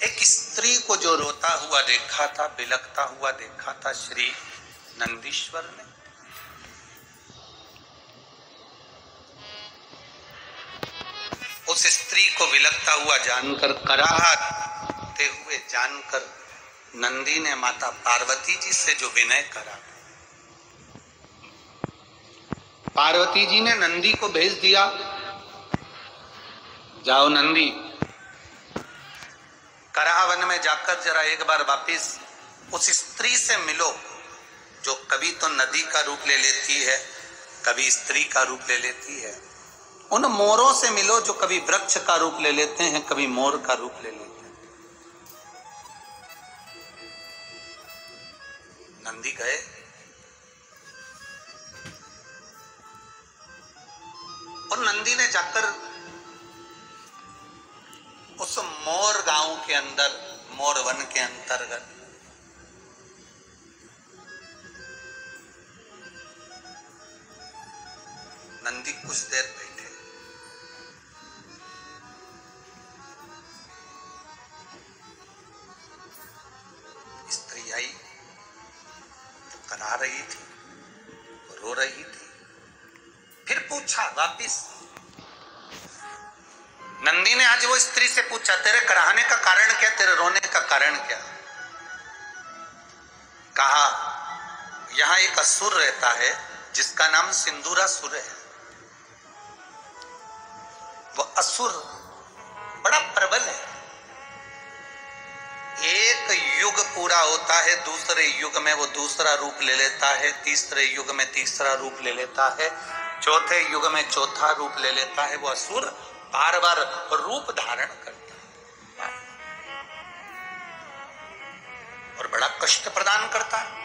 एक स्त्री को जो रोता हुआ देखा था, बिलखता हुआ देखा था श्री नंदीश्वर ने, उस स्त्री को बिलखता हुआ जानकर, कराहते हुए जानकर नंदी ने माता पार्वती जी से जो विनय करा, पार्वती जी ने नंदी को भेज दिया, जाओ नंदी कराहवन में जाकर जरा एक बार वापिस उस स्त्री से मिलो जो कभी तो नदी का रूप ले लेती है, कभी स्त्री का रूप ले लेती है। उन मोरों से मिलो जो कभी वृक्ष का रूप ले लेते हैं, कभी मोर का रूप ले लेते हैं। नंदी गए, और नंदी ने जाकर उस मोर गांव के अंदर, मोर वन के अंतर्गत नंदी कुछ देर बैठे। स्त्री आई तो करा रही थी, रो रही थी। फिर पूछा वापिस, नंदी ने आज वो स्त्री से पूछा, तेरे कराहने का कारण क्या, तेरे रोने का कारण क्या? कहा, यहां एक असुर रहता है जिसका नाम सिंदूरासुर है। वो असुर बड़ा प्रबल है। एक युग पूरा होता है, दूसरे युग में वो दूसरा रूप ले लेता है, तीसरे युग में तीसरा रूप ले लेता है, चौथे युग में चौथा रूप ले लेता है। वो असुर बार बार रूप धारण करता है और बड़ा कष्ट प्रदान करता है।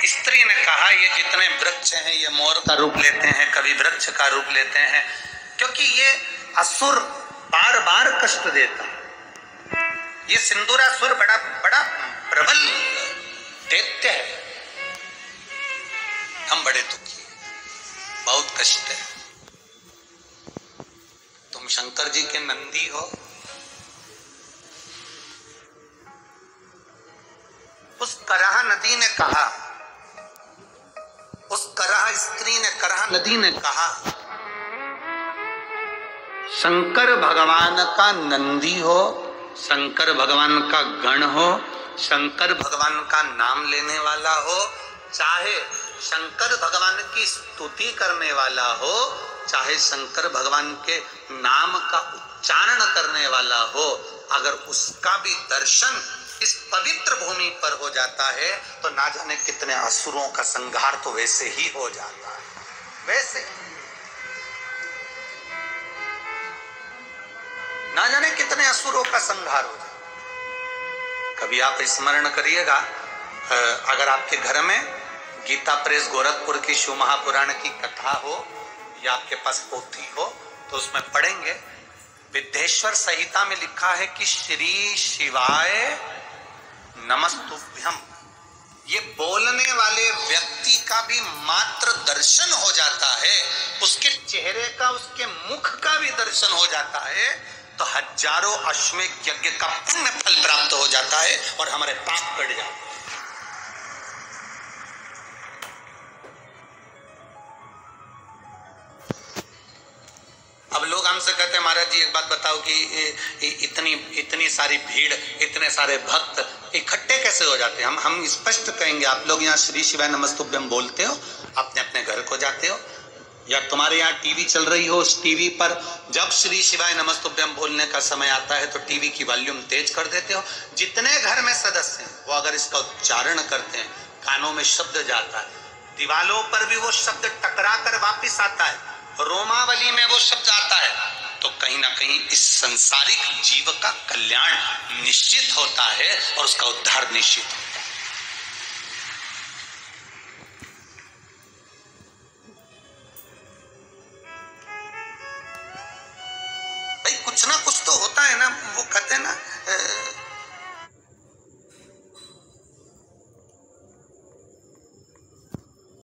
स्त्री ने कहा, ये जितने वृक्ष हैं ये मोर का रूप लेते हैं, कभी वृक्ष का रूप लेते हैं, क्योंकि ये असुर बार बार कष्ट देता है। ये सिंदूरासुर बड़ा बड़ा प्रबल दैत्य है। हम बड़े दुखी, बहुत कष्ट है। तुम शंकर जी के नंदी हो। उस कराह नदी ने कहा, उस कराह स्त्री ने, कराह नदी ने कहा, शंकर भगवान का नंदी हो, शंकर भगवान का गण हो, शंकर भगवान का नाम लेने वाला हो, चाहे शंकर भगवान की स्तुति करने वाला हो, चाहे शंकर भगवान के नाम का उच्चारण करने वाला हो, अगर उसका भी दर्शन इस पवित्र भूमि पर हो जाता है तो ना जाने कितने असुरों का संहार तो वैसे ही हो जाता है। वैसे ना जाने कितने असुरों का संहार हो जाता है। कभी आप स्मरण करिएगा, अगर आपके घर में गीता प्रेस गोरखपुर की शिव महापुराण की कथा हो या आपके पास पोथी हो तो उसमें पढ़ेंगे, विद्येश्वर संहिता में लिखा है कि श्री शिवाय नमस्तुभ्यम। ये बोलने वाले व्यक्ति का भी मात्र दर्शन हो जाता है, उसके चेहरे का, उसके मुख का भी दर्शन हो जाता है तो हजारों अश्वमेध यज्ञ का पुण्य फल प्राप्त हो जाता है और हमारे पाप कट जाते हैं। अब लोग हमसे कहते हैं, महाराज जी एक बात बताओ कि इतनी सारी भीड़, इतने सारे भक्त इकट्ठे कैसे हो जाते हैं? हम स्पष्ट कहेंगे, आप लोग यहाँ श्री शिवाय नमस्तुभ्यम बोलते हो, अपने अपने घर को जाते हो, या तुम्हारे यहाँ टीवी चल रही हो, उस टीवी पर जब श्री शिवाय नमस्तुभ्यम बोलने का समय आता है तो टीवी की वॉल्यूम तेज कर देते हो। जितने घर में सदस्य हैं वो अगर इसका उच्चारण करते हैं, कानों में शब्द जाता है, दीवालों पर भी वो शब्द टकरा कर वापिस आता है, रोमावली में वो शब्द आता है, तो कहीं ना कहीं इस संसारिक जीव का कल्याण निश्चित होता है और उसका उद्धार निश्चित है।